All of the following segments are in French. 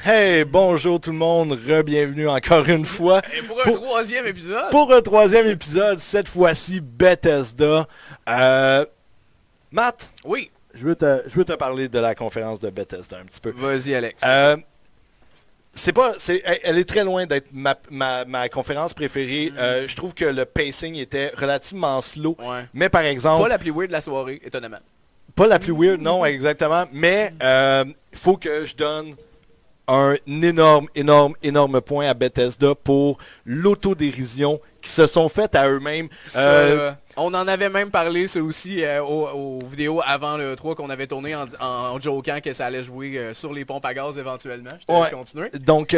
Hey, bonjour tout le monde, re-bienvenue encore une fois. Et pour un troisième épisode. Pour un troisième épisode, cette fois-ci Bethesda. Matt, Oui. je veux te parler de la conférence de Bethesda un petit peu. Vas-y, Alex. Elle est très loin d'être ma conférence préférée. Je trouve que le pacing était relativement slow. Ouais. Mais par exemple... Pas la plus weird de la soirée, étonnamment. Pas la plus weird, non, exactement. Mais il faut que je donne un énorme point à Bethesda pour l'autodérision qu'ils se sont faites à eux-mêmes. On en avait même parlé, ça aussi, aux vidéos avant le 3 qu'on avait tourné en jokant que ça allait jouer sur les pompes à gaz éventuellement. Je te laisse continuer. Donc,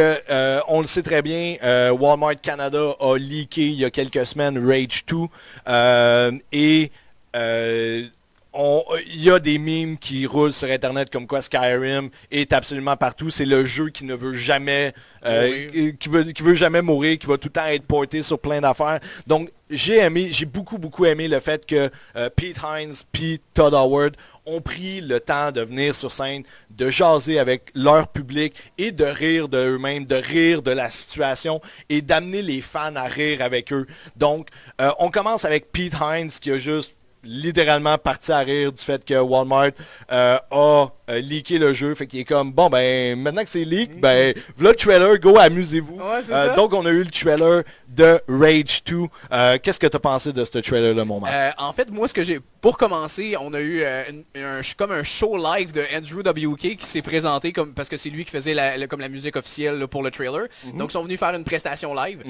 on le sait très bien, Walmart Canada a leaké il y a quelques semaines Rage 2 il y a des memes qui roulent sur Internet comme quoi Skyrim est absolument partout. C'est le jeu qui ne veut jamais, qui veut jamais mourir, qui va tout le temps être porté sur plein d'affaires. Donc, j'ai beaucoup aimé le fait que Pete Hines puis Todd Howard ont pris le temps de venir sur scène, de jaser avec leur public et de rire d'eux-mêmes, de rire de la situation et d'amener les fans à rire avec eux. Donc, on commence avec Pete Hines qui a juste littéralement parti à rire du fait que Walmart a leaké le jeu. Fait qu'il est comme, bon ben, maintenant que c'est leak, ben, voilà le trailer, go, amusez-vous. Ouais, c'est ça. Donc on a eu le trailer de Rage 2. Qu'est-ce que tu as pensé de ce trailer-là, mon Matt? En fait, moi, pour commencer, on a eu comme un show live de Andrew WK qui s'est présenté parce que c'est lui qui faisait comme la musique officielle là, pour le trailer. Donc, ils sont venus faire une prestation live.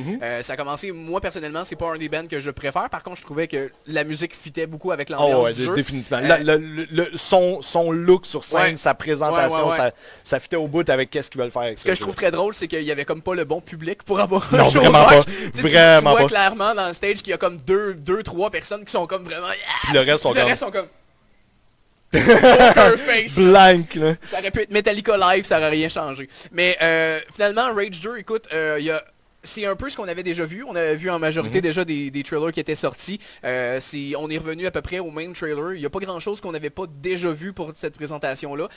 Ça a commencé, moi, personnellement, c'est pas un des bands que je préfère. Par contre, je trouvais que la musique fitait beaucoup avec l'ambiance du jeu. Définitivement. Son look sur scène, sa présentation, ça fitait au bout avec qu'est-ce qu'ils veulent faire avec ça. Ce que je trouve très drôle, c'est qu'il y avait comme pas le bon public pour avoir un show vraiment rock. pas. Tu vois clairement dans le stage qu'il y a comme deux, trois personnes qui sont comme vraiment... Puis le reste sont comme... Poker face. Blank, là. Ça aurait pu être Metallica live, ça aurait rien changé. Mais finalement, Rage 2, écoute, c'est un peu ce qu'on avait déjà vu. On avait vu en majorité déjà des trailers qui étaient sortis. On est revenu à peu près au même trailer. Il n'y a pas grand chose qu'on n'avait pas déjà vu pour cette présentation-là.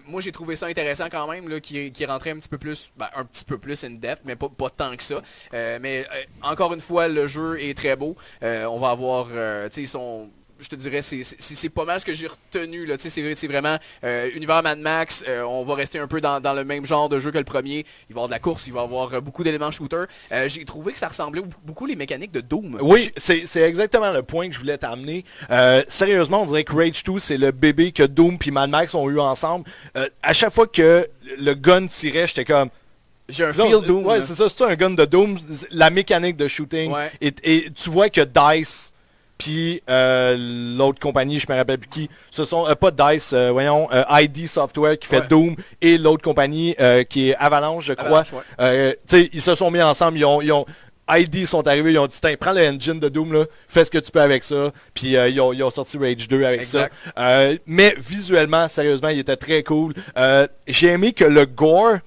Moi, j'ai trouvé ça intéressant quand même, là, qui rentrait un petit peu plus in-depth, mais pas tant que ça. Mais encore une fois, le jeu est très beau. On va avoir, je te dirais, c'est pas mal ce que j'ai retenu. Là. C'est vraiment univers Mad Max. On va rester un peu dans le même genre de jeu que le premier. Il va y avoir de la course, il va y avoir beaucoup d'éléments shooter. J'ai trouvé que ça ressemblait beaucoup les mécaniques de Doom. Oui, c'est exactement le point que je voulais t'amener. Sérieusement, on dirait que Rage 2, c'est le bébé que Doom et Mad Max ont eu ensemble. À chaque fois que le gun tirait, j'étais comme... J'ai un feel Doom. Ouais, c'est ça, c'est un gun de Doom. La mécanique de shooting. Ouais. Et tu vois que DICE... Puis l'autre compagnie, je me rappelle plus qui, ce sont pas DICE, ID Software qui fait Doom et l'autre compagnie qui est Avalanche, je crois. Ils se sont mis ensemble, ID sont arrivés, ils ont dit, prends le engine de Doom, là, fais ce que tu peux avec ça. Puis ils ont sorti Rage 2 avec ça. Mais visuellement, sérieusement, il était très cool. J'ai aimé que le gore,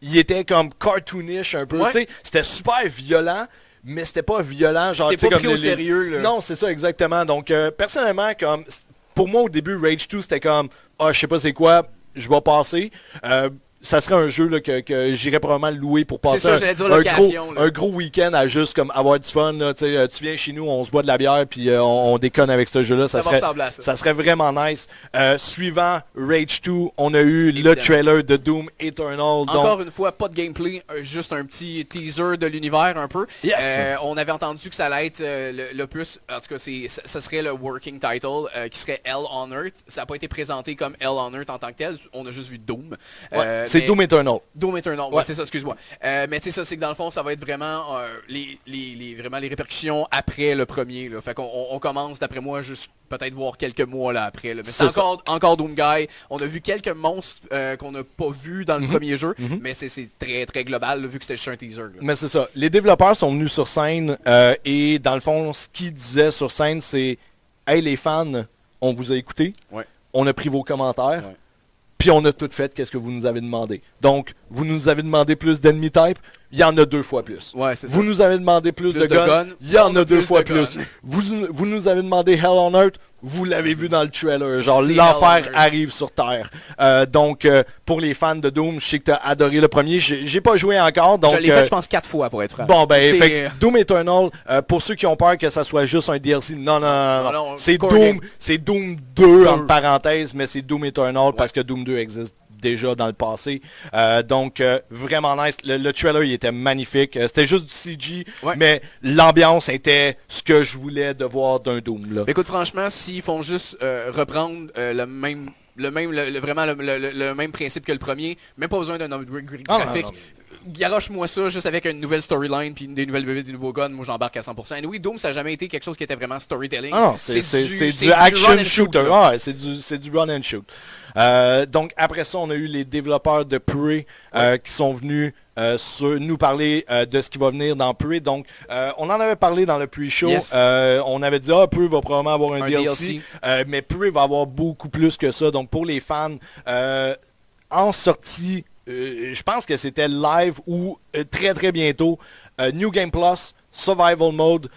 il était comme cartoonish un peu. C'était super violent. Mais c'était pas violent, genre c'était pas comme pris au sérieux là. Non, c'est ça exactement. Donc personnellement, comme pour moi au début Rage 2 c'était comme je sais pas c'est quoi, je vais passer. Ça serait un jeu là, que j'irais probablement louer pour passer un gros week-end à juste comme avoir du fun. Là, tu viens chez nous, on se boit de la bière puis on déconne avec ce jeu-là. Ça serait vraiment nice. Suivant Rage 2, on a eu le trailer de Doom Eternal. Encore une fois, pas de gameplay, juste un petit teaser de l'univers un peu. Yes. On avait entendu que ça allait être le plus, en tout cas ça serait le working title qui serait Hell on Earth. Ça n'a pas été présenté comme Hell on Earth en tant que tel, on a juste vu Doom. C'est Doom Eternal. Doom Eternal, ouais, c'est ça, excuse-moi. Mais tu sais ça, c'est que dans le fond, ça va être vraiment vraiment les répercussions après le premier. Là. Fait qu'on commence, d'après moi, juste peut-être voir quelques mois là après. Là. Mais c'est encore Doom Guy. On a vu quelques monstres qu'on n'a pas vus dans le premier jeu, mais c'est très très global, là, vu que c'était juste un teaser. Là. Mais c'est ça. Les développeurs sont venus sur scène et dans le fond, ce qu'ils disaient sur scène, c'est « Hey les fans, on vous a écouté, on a pris vos commentaires. » Puis on a tout fait qu'est-ce que vous nous avez demandé. Donc, vous nous avez demandé plus d'enemy type, il y en a 2 fois plus. Vous nous avez demandé plus de guns, il y en a 2 fois plus. Vous nous avez demandé Hell on Earth, vous l'avez vu dans le trailer, genre C'est l'enfer Hellhammer. arrive sur Terre. Donc, pour les fans de Doom, je sais que tu as adoré le premier. J'ai pas joué encore, donc... Je l'ai fait, je pense, 4 fois, pour être franc. Bon, ben, C'est- fait que Doom Eternal, pour ceux qui ont peur que ça soit juste un DLC, non. non, C'est core Doom, game. c'est Doom 2, entre parenthèses, mais c'est Doom Eternal parce que Doom 2 existe déjà dans le passé. Donc, vraiment nice. Le trailer, il était magnifique. C'était juste du CG, mais l'ambiance était ce que je voulais de voir d'un Doom, là. Écoute, franchement, s'ils font juste reprendre vraiment le même principe que le premier, même pas besoin d'un upgrade graphique. Garoche-moi ça juste avec une nouvelle storyline puis des nouvelles bébés, des nouveaux guns, moi j'embarque à 100%. Et oui, Doom ça n'a jamais été quelque chose qui était vraiment storytelling. C'est du action shooter. C'est du run and shoot. Donc après ça, on a eu les développeurs de Prey qui sont venus nous parler de ce qui va venir dans Prey. Donc on en avait parlé dans le pre-show. Yes. On avait dit Prey va probablement avoir un DLC. Mais Prey va avoir beaucoup plus que ça. Donc pour les fans, en sortie, je pense que c'était live ou très très bientôt, New Game Plus, Survival Mode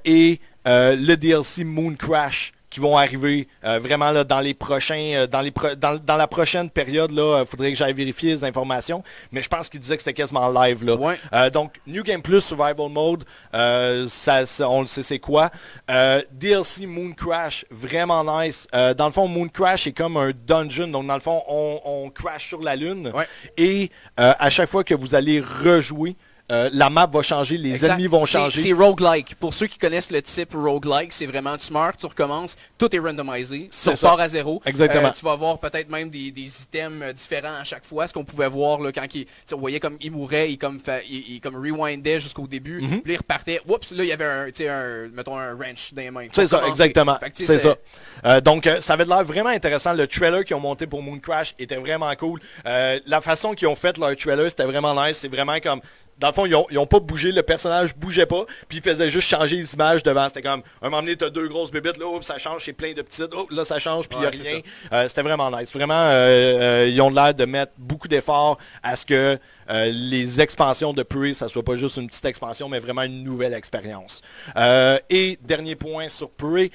et le DLC Moon Crash qui vont arriver vraiment là, dans les prochains dans la prochaine période. Là, faudrait que j'aille vérifier les informations, mais je pense qu'il disait que c'était quasiment live là. Ouais. Donc New Game Plus, Survival Mode, on le sait c'est quoi. DLC Moon Crash, vraiment nice. Dans le fond, Moon Crash est comme un dungeon, donc dans le fond on crash sur la lune et à chaque fois que vous allez rejouer, la map va changer, les ennemis vont changer. C'est roguelike. Pour ceux qui connaissent le type roguelike, c'est vraiment tu meurs, tu recommences, tout est randomisé, tu repars à zéro. Exactement. Tu vas avoir peut-être même des items différents à chaque fois. Ce qu'on pouvait voir là, quand on voyait comme il mourait, il comme rewindait jusqu'au début, puis là, il repartait. Oups, là il y avait mettons un wrench dans les mains. C'est ça, exactement. C'est ça. Donc ça avait l'air vraiment intéressant. Le trailer qu'ils ont monté pour Moon Crash était vraiment cool. La façon qu'ils ont fait leur trailer, c'était vraiment nice. C'est vraiment comme... Dans le fond, ils ont pas bougé, le personnage bougeait pas, puis ils faisaient juste changer les images devant. C'était comme, un moment donné, t'as deux grosses bébites, là, ça change, c'est plein de petites, là, ça change, puis il n'y a rien. C'était vraiment nice. Vraiment, ils ont l'air de mettre beaucoup d'efforts à ce que les expansions de Prey, ça soit pas juste une petite expansion, mais vraiment une nouvelle expérience. Et dernier point sur Prey,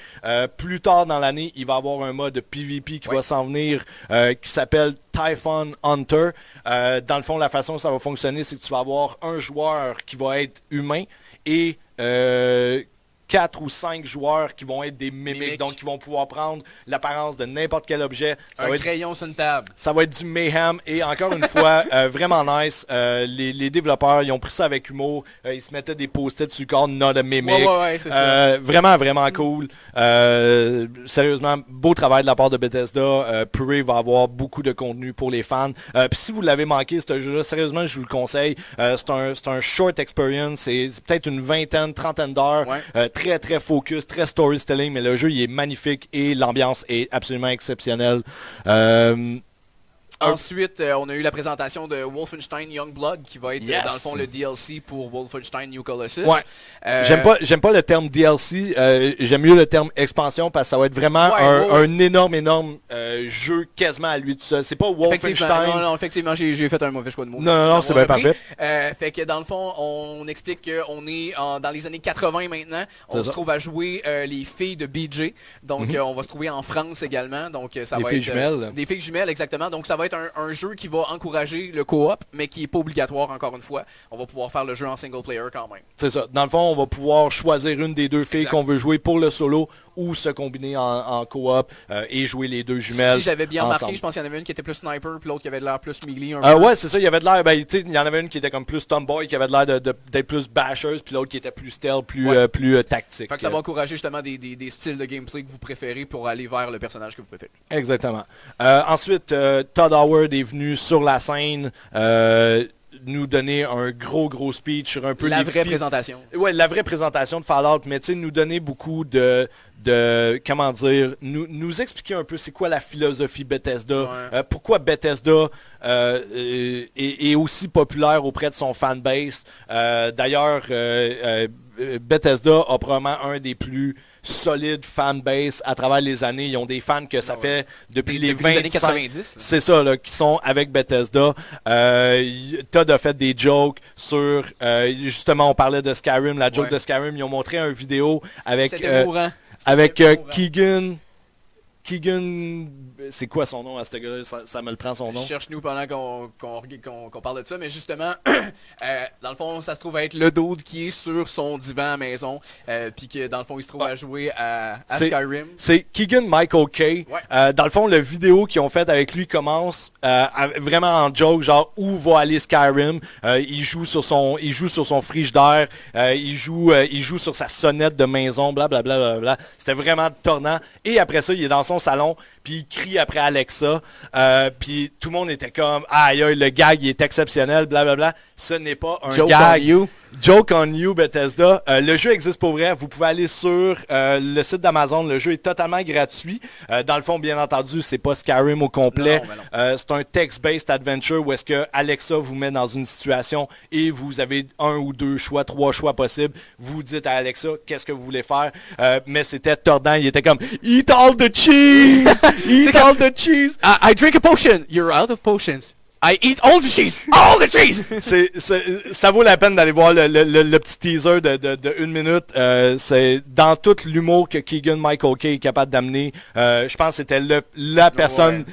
plus tard dans l'année, il va y avoir un mode PvP qui va s'en venir, qui s'appelle Typhon Hunter. Dans le fond, la façon dont ça va fonctionner, c'est que tu vas avoir un joueur qui va être humain et 4 ou 5 joueurs qui vont être des mimiques, donc qui vont pouvoir prendre l'apparence de n'importe quel objet. Un crayon sur une table. Ça va être du mayhem et encore une fois, vraiment nice. Les développeurs, ils ont pris ça avec humour. Ils se mettaient des post-it sur le corps, not a mimic. C'est ça. Vraiment, vraiment cool. Sérieusement, beau travail de la part de Bethesda. Prey va avoir beaucoup de contenu pour les fans. Puis si vous l'avez manqué, ce jeu-là, sérieusement, je vous le conseille. C'est un short experience. C'est peut-être une vingtaine, trentaine d'heures. Très très focus, très storytelling, mais le jeu il est magnifique et l'ambiance est absolument exceptionnelle. Ensuite, on a eu la présentation de Wolfenstein Youngblood qui va être dans le fond le DLC pour Wolfenstein New Colossus. J'aime pas le terme DLC, j'aime mieux le terme expansion parce que ça va être vraiment un énorme jeu quasiment à lui tout seul. C'est pas Wolfenstein. Non, effectivement, j'ai fait un mauvais choix de mots. Non, c'est bien parfait. Fait que dans le fond, on explique qu'on est dans les années 80 maintenant. On se trouve à jouer les filles de BJ. Donc on va se trouver en France également. Donc ça va être jumelles. Des filles jumelles, exactement. Donc ça va être un jeu qui va encourager le co-op, mais qui n'est pas obligatoire encore une fois. On va pouvoir faire le jeu en single player quand même. C'est ça. Dans le fond, on va pouvoir choisir une des deux filles qu'on veut jouer pour le solo ou se combiner en co-op et jouer les deux jumelles. Si j'avais bien ensemble. remarqué, je pense qu'il y en avait une qui était plus sniper, puis l'autre qui avait de l'air plus melee. Ouais, c'est ça. Il y avait de l'air, il y en avait une qui était comme plus tomboy, qui avait de l'air d'être plus basheuse, puis l'autre qui était plus stealth, plus tactique. Fait que ça va encourager justement des styles de gameplay que vous préférez pour aller vers le personnage que vous préférez. Exactement. Ensuite, Todd Howard est venu sur la scène nous donner un gros speech sur un peu la vraie présentation. Ouais, la vraie présentation de Fallout, mais tu sais, nous donner beaucoup de comment dire, nous expliquer un peu c'est quoi la philosophie Bethesda, pourquoi Bethesda est aussi populaire auprès de son fanbase. D'ailleurs, Bethesda a probablement un des plus solide fanbase à travers les années. Ils ont des fans que ça fait depuis les 20 années 90. C'est ça, là, qui sont avec Bethesda. Todd a fait des jokes sur... justement, on parlait de Skyrim, la joke de Skyrim. Ils ont montré une vidéo avec... C'était mourant. avec Keegan, c'est quoi son nom à ce gars-là? Ça me le prend son nom. Cherche-nous pendant qu'on parle de ça, mais justement, dans le fond, ça se trouve être le dude qui est sur son divan à la maison, puis que dans le fond, il se trouve à jouer à Skyrim. C'est Keegan Michael Kay. Ouais. Dans le fond, le vidéo qu'ils ont fait avec lui commence vraiment en joke, genre où va aller Skyrim. Il joue sur son frigidaire, il joue sur sa sonnette de maison, blablabla. Bla, bla, bla. C'était vraiment tordant. Et après ça, il est dans son salon, puis il crie après Alexa, puis tout le monde était comme « Aïe, aïe, le gag, il est exceptionnel, blablabla. » Ce n'est pas un Joke gag. On you. Joke on you, Bethesda. Le jeu existe pour vrai. Vous pouvez aller sur le site d'Amazon. Le jeu est totalement gratuit. Dans le fond, bien entendu, c'est pas Skyrim au complet. Non. C'est un text-based adventure où est-ce que Alexa vous met dans une situation et vous avez 1 ou 2 choix, 3 choix possibles. Vous dites à Alexa qu'est-ce que vous voulez faire. Mais c'était tordant. Il était comme « Eat all the cheese! Eat all the cheese! » I drink a potion. You're out of potions. I eat all the cheese! All the cheese! Ça vaut la peine d'aller voir le petit teaser de 1 minute. C'est dans tout l'humour que Keegan Michael Kay est capable d'amener. Je pense que c'était la personne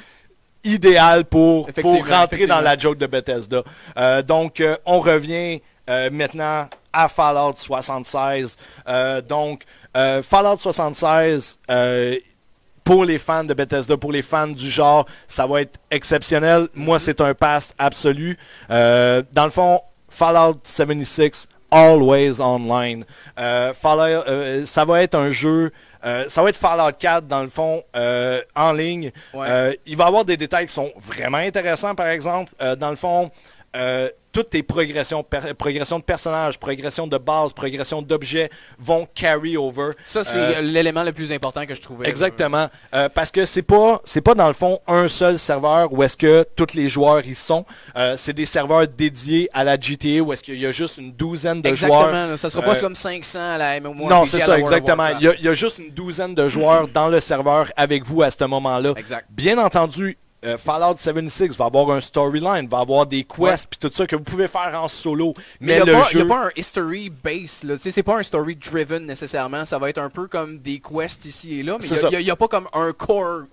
idéale pour rentrer dans la joke de Bethesda. Donc, on revient maintenant à Fallout 76. Fallout 76... pour les fans de Bethesda, pour les fans du genre, ça va être exceptionnel. Moi, c'est un pass absolu. Dans le fond, Fallout 76, always online. Ça va être un jeu... ça va être Fallout 4, dans le fond, en ligne. Ouais. Il va y avoir des détails qui sont vraiment intéressants, par exemple. Dans le fond... toutes tes progression de personnages, progression de base, progression d'objets vont carry over. Ça, c'est l'élément le plus important que je trouvais. Exactement. Parce que c'est pas dans le fond un seul serveur où est-ce que tous les joueurs y sont. C'est des serveurs dédiés à la GTA où est-ce qu'il y a juste une douzaine de joueurs. Exactement. Ça sera pas comme 500 à la MMO. Non, c'est ça, exactement. Il y a juste une douzaine de joueurs dans le serveur avec vous à ce moment-là. Exact. Bien entendu, Fallout 76 va avoir un storyline, va avoir des quests, puis tout ça que vous pouvez faire en solo. Mais il n'y a pas un history base, c'est pas un story driven nécessairement, ça va être un peu comme des quests ici et là, mais il n'y a pas comme un core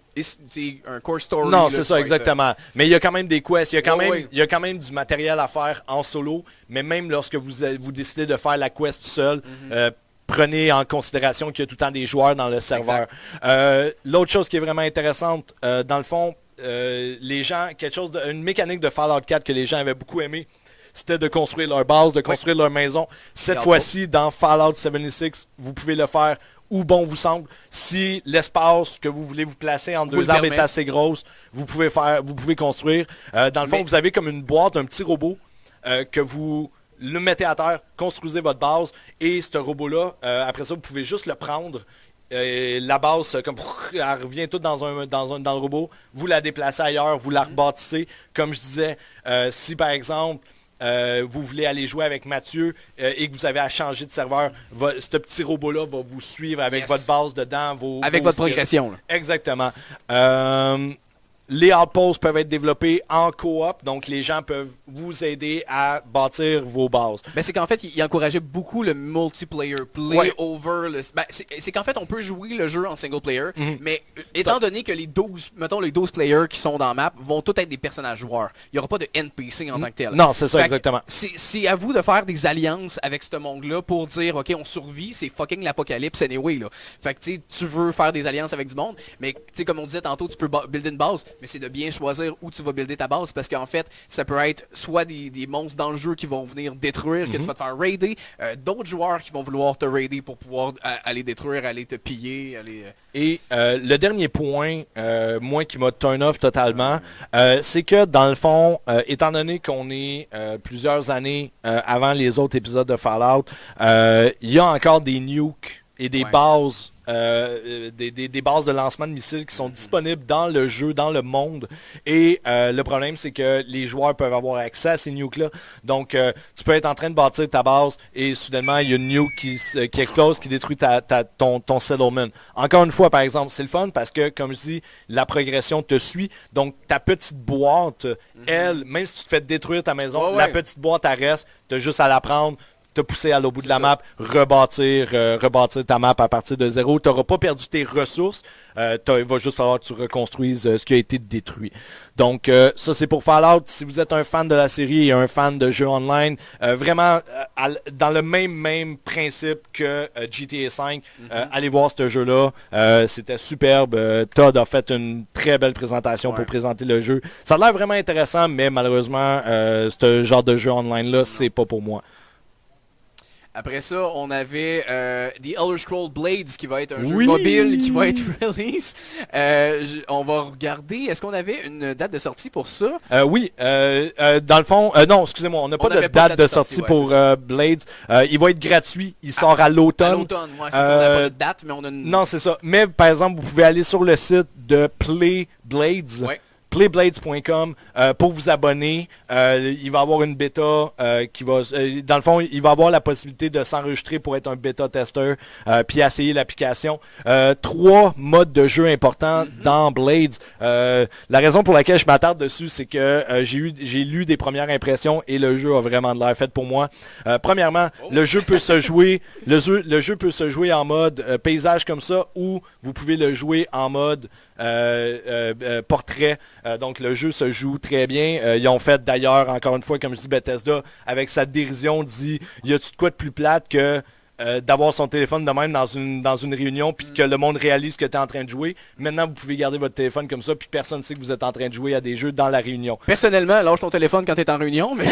story. Non, c'est ça, exactement. Mais il y a quand même des quests, il y a quand même du matériel à faire en solo, mais même lorsque vous décidez de faire la quest tout seul, prenez en considération qu'il y a tout le temps des joueurs dans le serveur. L'autre chose qui est vraiment intéressante, dans le fond, les gens, une mécanique de Fallout 4 que les gens avaient beaucoup aimé, c'était de construire leur base, de construire leur maison. Cette fois-ci, dans Fallout 76, vous pouvez le faire où bon vous semble. Si l'espace que vous voulez vous placer entre deux arbres est assez grosse, vous pouvez construire. Dans le fond, vous avez comme une boîte, un petit robot que vous le mettez à terre, construisez votre base, et ce robot-là, après ça, vous pouvez juste le prendre. La base, comme elle revient toute dans le robot, vous la déplacez ailleurs, vous la rebâtissez. Comme je disais, si par exemple, vous voulez aller jouer avec Mathieu et que vous avez à changer de serveur, ce petit robot-là va vous suivre avec votre base dedans. Avec votre progression. Là. Exactement. Les outposts peuvent être développés en coop, donc les gens peuvent vous aider à bâtir vos bases. Ben c'est qu'en fait, il encourageait beaucoup le multiplayer, over. C'est qu'en fait, on peut jouer le jeu en single player, mais étant donné que les 12 players qui sont dans la map vont tous être des personnages joueurs. Il n'y aura pas de NPC en tant que tel. Non, c'est ça, exactement. C'est à vous de faire des alliances avec ce monde-là pour dire, OK, on survit, c'est fucking l'apocalypse anyway, là. Fait que tu veux faire des alliances avec du monde, mais comme on disait tantôt, tu peux builder une base, mais c'est de bien choisir où tu vas builder ta base, parce qu'en fait, ça peut être soit des monstres dans le jeu qui vont venir détruire, que tu vas te faire raider, d'autres joueurs qui vont vouloir te raider pour pouvoir aller détruire, aller te piller, Et le dernier point, moi qui m'a turn off totalement, c'est que dans le fond, étant donné qu'on est plusieurs années avant les autres épisodes de Fallout, il y a encore des nukes et des bases, des bases de lancement de missiles qui sont disponibles dans le jeu, dans le monde. Et le problème, c'est que les joueurs peuvent avoir accès à ces nukes-là. Donc, tu peux être en train de bâtir ta base et soudainement, il y a une nuke qui explose, qui détruit ton settlement. Encore une fois, par exemple, c'est le fun parce que, comme je dis, la progression te suit. Donc, ta petite boîte, elle, même si tu te fais détruire ta maison, la petite boîte, elle reste. Tu as juste à la prendre, te pousser à l'autre bout de la map, rebâtir ta map à partir de zéro. Tu n'auras pas perdu tes ressources. Il va juste falloir que tu reconstruises ce qui a été détruit. Donc ça c'est pour Fallout. Si vous êtes un fan de la série et un fan de jeux online, vraiment dans le même principe que GTA V, allez voir ce jeu-là. C'était superbe. Todd a fait une très belle présentation pour présenter le jeu. Ça a l'air vraiment intéressant, mais malheureusement, ce genre de jeu online-là, c'est pas pour moi. Après ça, on avait The Elder Scrolls Blades qui va être un jeu mobile qui va être release. On va regarder, est-ce qu'on avait une date de sortie pour ça? Oui, dans le fond, non, excusez-moi, on n'a pas de date de sortie pour Blades. Il va être gratuit, il sort à l'automne. À l'automne, ouais, c'est ça, on n'a pas de date, mais on a une... Non, c'est ça. Mais par exemple, vous pouvez aller sur le site de Play Blades. Ouais. Playblades.com pour vous abonner. Il va y avoir une bêta qui va... dans le fond, il va avoir la possibilité de s'enregistrer pour être un bêta-testeur puis essayer l'application. 3 modes de jeu importants dans Blades. La raison pour laquelle je m'attarde dessus, c'est que j'ai lu des premières impressions et le jeu a vraiment de l'air fait pour moi. Premièrement, le jeu peut se jouer le jeu peut se jouer en mode paysage comme ça ou vous pouvez le jouer en mode portrait. Donc le jeu se joue très bien. Ils ont fait d'ailleurs, encore une fois, comme je dis, Bethesda, avec sa dérision, dit, y a-tu de quoi de plus plate que d'avoir son téléphone de même dans une réunion puis que le monde réalise que tu es en train de jouer. Maintenant, vous pouvez garder votre téléphone comme ça puis personne ne sait que vous êtes en train de jouer à des jeux dans la réunion. Personnellement, lâche ton téléphone quand tu es en réunion, mais...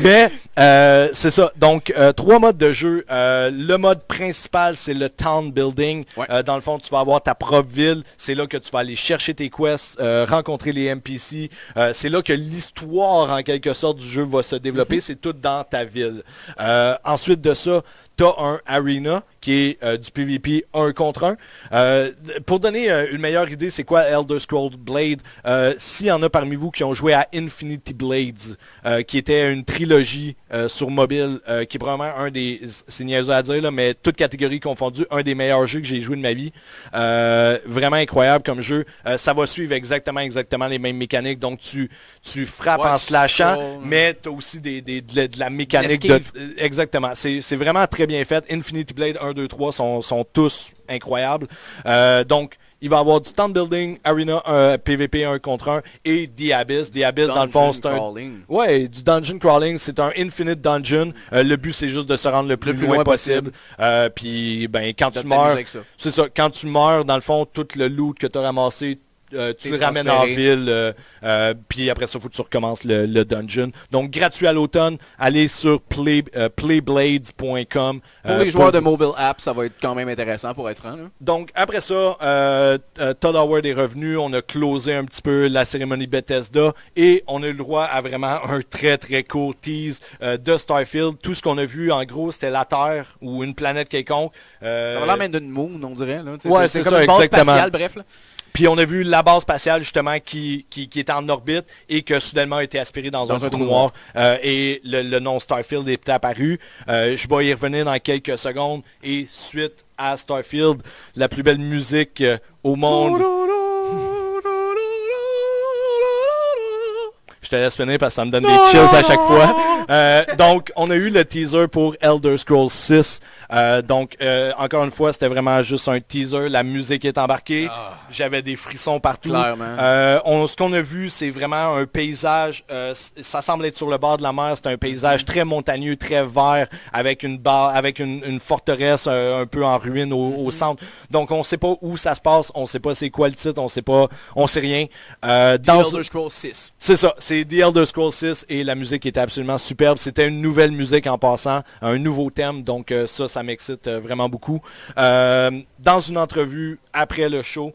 Mais c'est ça. Donc, 3 modes de jeu. Le mode principal, c'est le town building. Ouais. Dans le fond, tu vas avoir ta propre ville. C'est là que tu vas aller chercher tes quests, rencontrer les NPC. C'est là que l'histoire, en quelque sorte, du jeu va se développer. C'est tout dans ta ville. Ensuite de ça, tu as un arena qui est du PvP 1 contre 1. Pour donner une meilleure idée, c'est quoi Elder Scrolls Blade? S'il y en a parmi vous qui ont joué à Infinity Blades, qui était une trilogie sur mobile, qui est probablement un des, c'est niaiseux à dire, là, mais toute catégorie confondue, un des meilleurs jeux que j'ai joué de ma vie. Vraiment incroyable comme jeu. Ça va suivre exactement les mêmes mécaniques. Donc tu frappes en slashant, mais tu as aussi de la mécanique. Exactement. C'est vraiment très bien fait. Infinity Blade 1, 2, 3 sont tous incroyables. Donc, il va y avoir du town building, arena, PVP 1 contre 1 et The Abyss. The Abyss, dans le fond, c'est un... Ouais, du dungeon crawling. C'est un infinite dungeon. Le but, c'est juste de se rendre le plus loin possible. Puis, ben, quand tu meurs... C'est ça. Quand tu meurs, dans le fond, tout le loot que tu as ramassé, tu le ramènes en ville, puis après ça, il faut que tu recommences le dungeon. Donc, gratuit à l'automne, allez sur playblades.com. Pour les joueurs de mobile app, ça va être quand même intéressant pour être franc. Là. Donc, après ça, Todd Howard est revenu, on a closé un petit peu la cérémonie Bethesda et on a eu le droit à vraiment un très très court tease de Starfield. Tout ce qu'on a vu, en gros, c'était la Terre ou une planète quelconque. Ça va l'air même d'une moon, on dirait. Là. Ouais, c'est comme une base spatiale, bref. Là. Puis on a vu la base spatiale justement qui est en orbite et que soudainement a été aspirée dans un trou noir. Et le nom Starfield est apparu. Je vais y revenir dans quelques secondes. Et suite à Starfield, la plus belle musique au monde. Je te laisse finir parce que ça me donne des chills à chaque fois. Donc, on a eu le teaser pour Elder Scrolls 6. Donc, encore une fois, c'était vraiment juste un teaser. La musique est embarquée. J'avais des frissons partout. Ce qu'on a vu, c'est vraiment un paysage. Ça semble être sur le bord de la mer. C'est un paysage très montagneux, très vert, avec une forteresse un peu en ruine au centre. Donc, on ne sait pas où ça se passe. On ne sait pas c'est quoi le titre. On sait rien. The Elder Scrolls 6. C'est ça. C'est The Elder Scrolls 6 et la musique était absolument superbe. C'était une nouvelle musique en passant, un nouveau thème, donc ça m'excite vraiment beaucoup. Dans une entrevue après le show,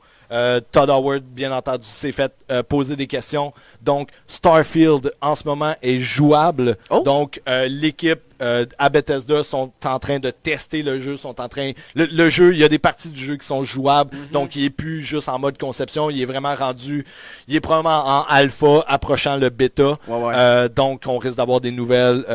Todd Howard, bien entendu, s'est fait poser des questions. Donc, Starfield, en ce moment, est jouable. Donc, l'équipe à Bethesda sont en train de tester le jeu. Le jeu, il y a des parties du jeu qui sont jouables. Donc, il est plus juste en mode conception. Il est vraiment rendu... Il est probablement en alpha, approchant le bêta. Donc, on risque d'avoir des nouvelles,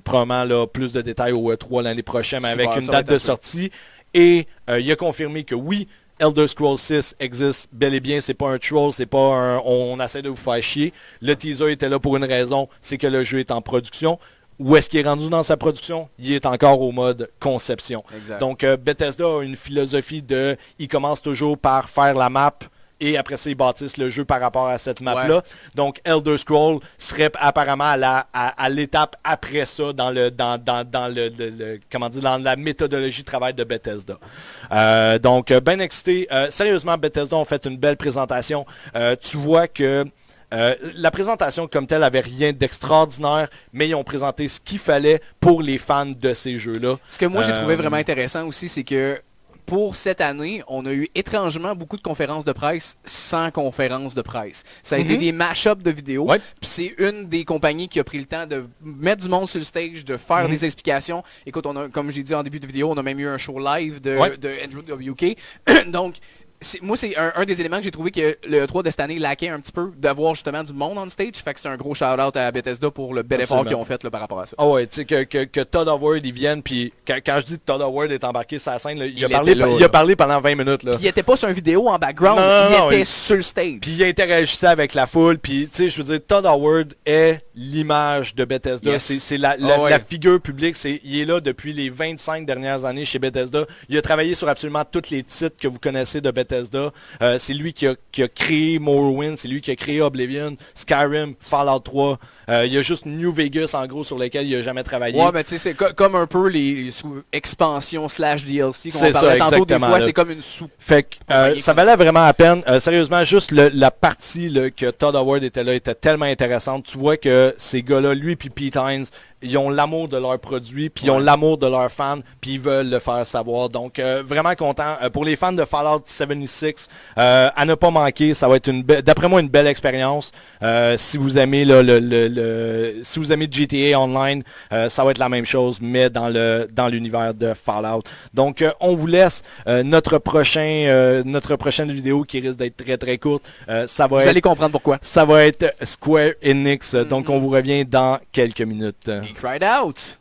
probablement là, plus de détails au E3 l'année prochaine, mais avec une date de sortie. Et il a confirmé que oui, Elder Scrolls 6 existe bel et bien, c'est pas un troll, c'est pas on essaie de vous faire chier. Le teaser était là pour une raison, c'est que le jeu est en production. où est-ce qu'il est rendu dans sa production? Il est encore au mode conception. Exact. Donc Bethesda a une philosophie de, il commence toujours par faire la map, et après ça, ils bâtissent le jeu par rapport à cette map-là. Ouais. Donc, Elder Scrolls serait apparemment à l'étape après ça dans comment dire, dans la méthodologie de travail de Bethesda. Donc, ben excité. Sérieusement, Bethesda ont fait une belle présentation. Tu vois que la présentation comme telle avait rien d'extraordinaire, mais ils ont présenté ce qu'il fallait pour les fans de ces jeux-là. Ce que moi, j'ai trouvé vraiment intéressant aussi, c'est que pour cette année, on a eu étrangement beaucoup de conférences de presse sans conférences de presse. Ça a été des mash-ups de vidéos. Ouais. Puis c'est une des compagnies qui a pris le temps de mettre du monde sur le stage, de faire des explications. Écoute, on a, comme j'ai dit en début de vidéo, on a même eu un show live de Andrew WK. Donc, moi, c'est un des éléments que j'ai trouvé que le E3 de cette année laquait un petit peu, d'avoir justement du monde on stage. Fait que c'est un gros shout-out à Bethesda pour le bel effort qu'ils ont fait là, par rapport à ça. Ah ouais, tu sais, que Todd Howard, il vienne, puis quand je dis que Todd Howard est embarqué sur la scène, là, il a parlé pendant 20 minutes. Là. Puis il était pas sur une vidéo en background, il était sur le stage. Puis il interagissait avec la foule, puis tu sais, je veux dire, Todd Howard est l'image de Bethesda. Yes. C'est la figure publique, il est là depuis les 25 dernières années chez Bethesda. Il a travaillé sur absolument tous les titres que vous connaissez de Bethesda. C'est lui qui a créé Morrowind, c'est lui qui a créé Oblivion, Skyrim, Fallout 3. Il y a juste New Vegas, en gros, sur lequel il n'a jamais travaillé. Ouais, mais tu sais, c'est comme un peu les expansions / DLC qu'on C'est parlait ça, tantôt. Des fois, là. c'est comme une soupe. Fait que ça valait vraiment la peine. Sérieusement, juste la partie là, que Todd Howard était là était tellement intéressante. Tu vois que ces gars-là, lui et Pete Hines, ils ont l'amour de leurs produits, puis ils ont l'amour de leurs fans, puis ils veulent le faire savoir. Donc, vraiment content. Pour les fans de Fallout 76, à ne pas manquer, ça va être d'après moi une belle expérience. Si vous aimez si vous aimez GTA Online, ça va être la même chose, mais dans l'univers de Fallout. Donc, on vous laisse notre prochaine vidéo qui risque d'être très très courte. Vous allez comprendre pourquoi. Ça va être Square Enix. Donc, on vous revient dans quelques minutes. He cried out.